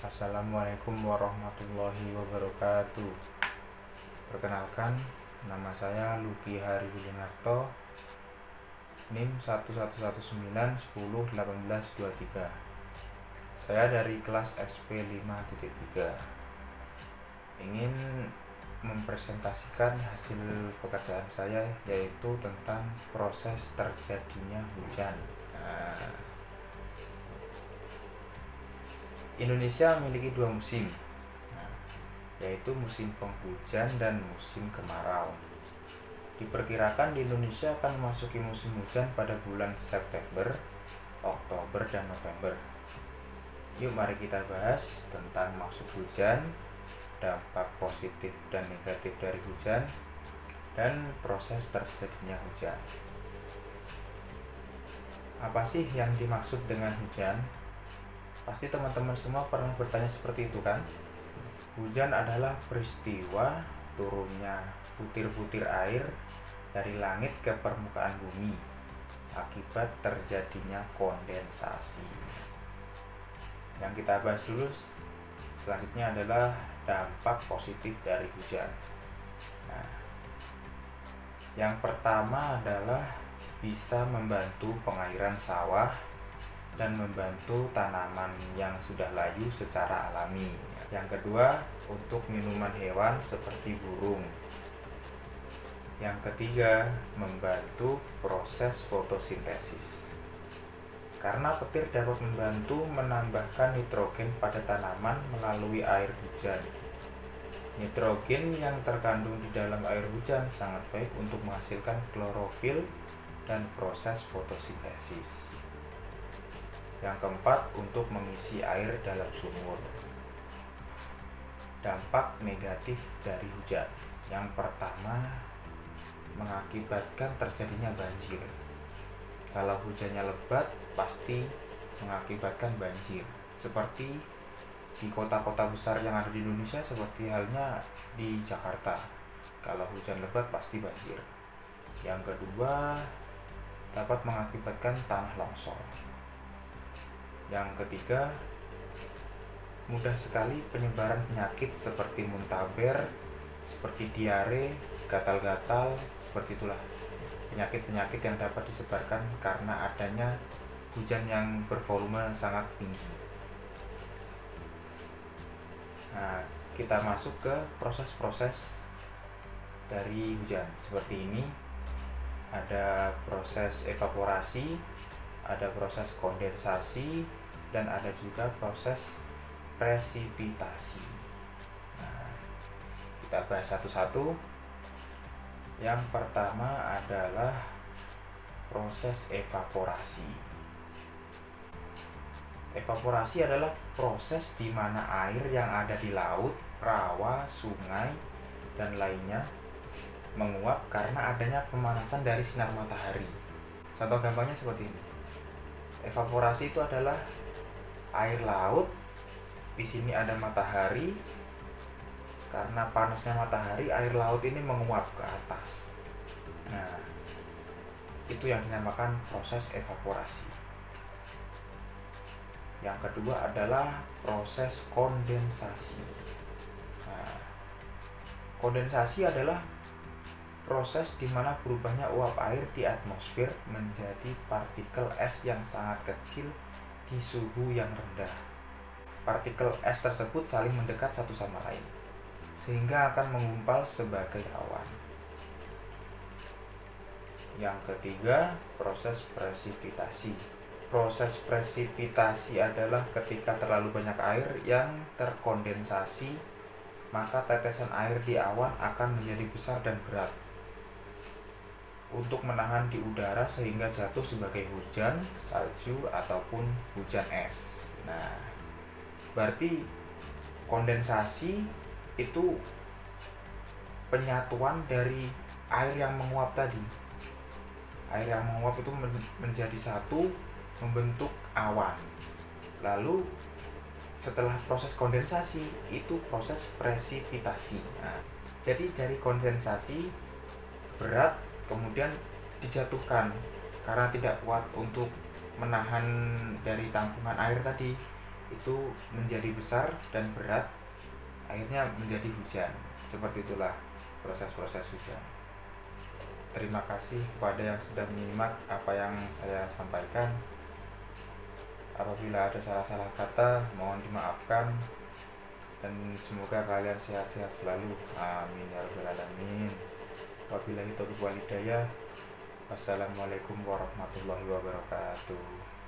Assalamualaikum warahmatullahi wabarakatuh. Perkenalkan, nama saya Luki Hari Widinarto, NIM 11191011823. Saya dari kelas SP 5.3. Ingin mempresentasikan hasil pekerjaan saya, yaitu tentang proses terjadinya hujan. Indonesia memiliki dua musim, yaitu musim penghujan dan musim kemarau. Diperkirakan di Indonesia akan memasuki musim hujan pada bulan September, Oktober, dan November. Yuk mari kita bahas tentang maksud hujan, dampak positif dan negatif dari hujan, dan proses terjadinya hujan. Apa sih yang dimaksud dengan hujan? Pasti teman-teman semua pernah bertanya seperti itu kan? Hujan adalah peristiwa turunnya butir-butir air dari langit ke permukaan bumi akibat terjadinya kondensasi. Yang kita bahas dulu selanjutnya adalah dampak positif dari hujan. Yang pertama adalah bisa membantu pengairan sawah dan membantu tanaman yang sudah layu secara alami. Yang kedua, untuk minuman hewan seperti burung. Yang ketiga, membantu proses fotosintesis. Karena petir dapat membantu menambahkan nitrogen pada tanaman melalui air hujan. Nitrogen yang terkandung di dalam air hujan sangat baik untuk menghasilkan klorofil dan proses fotosintesis. Yang keempat, untuk mengisi air dalam sumur. Dampak negatif dari hujan. Yang pertama, mengakibatkan terjadinya banjir. Kalau hujannya lebat, pasti mengakibatkan banjir. Seperti di kota-kota besar yang ada di Indonesia, seperti halnya di Jakarta. Kalau hujan lebat, pasti banjir. Yang kedua, dapat mengakibatkan tanah longsor. Yang ketiga, mudah sekali penyebaran penyakit seperti muntaber, seperti diare, gatal-gatal, seperti itulah penyakit-penyakit yang dapat disebarkan karena adanya hujan yang bervolume sangat tinggi. Kita masuk ke proses-proses dari hujan. Seperti ini, ada proses evaporasi, ada proses kondensasi, dan ada juga proses presipitasi. Kita bahas satu-satu. Yang pertama adalah proses evaporasi. Evaporasi adalah proses di mana air yang ada di laut, rawa, sungai, dan lainnya menguap karena adanya pemanasan dari sinar matahari. Contoh gampangnya seperti ini. Evaporasi itu adalah air laut, di sini ada matahari. Karena panasnya matahari, air laut ini menguap ke atas. Itu yang dinamakan proses evaporasi. Yang kedua adalah proses kondensasi. Kondensasi adalah proses di mana berubahnya uap air di atmosfer menjadi partikel es yang sangat kecil di suhu yang rendah. Partikel es tersebut saling mendekat satu sama lain, sehingga akan mengumpal sebagai awan. Yang ketiga, proses presipitasi. Proses presipitasi adalah ketika terlalu banyak air yang terkondensasi, maka tetesan air di awan akan menjadi besar dan berat untuk menahan di udara sehingga jatuh sebagai hujan, salju, ataupun hujan es. Berarti kondensasi itu penyatuan dari air yang menguap tadi. Air yang menguap itu menjadi satu, membentuk awan. Lalu setelah proses kondensasi, itu proses presipitasi. Jadi dari kondensasi berat kemudian dijatuhkan karena tidak kuat untuk menahan dari tampungan air tadi, itu menjadi besar dan berat, akhirnya menjadi hujan. Seperti itulah proses-proses hujan. Terima kasih kepada yang sudah menyimak apa yang saya sampaikan. Apabila ada salah-salah kata, mohon dimaafkan. Dan semoga kalian sehat-sehat selalu. Amin ya rabbal alamin. Wabillahi taufiq wal hidayah. Wassalamualaikum warahmatullahi wabarakatuh.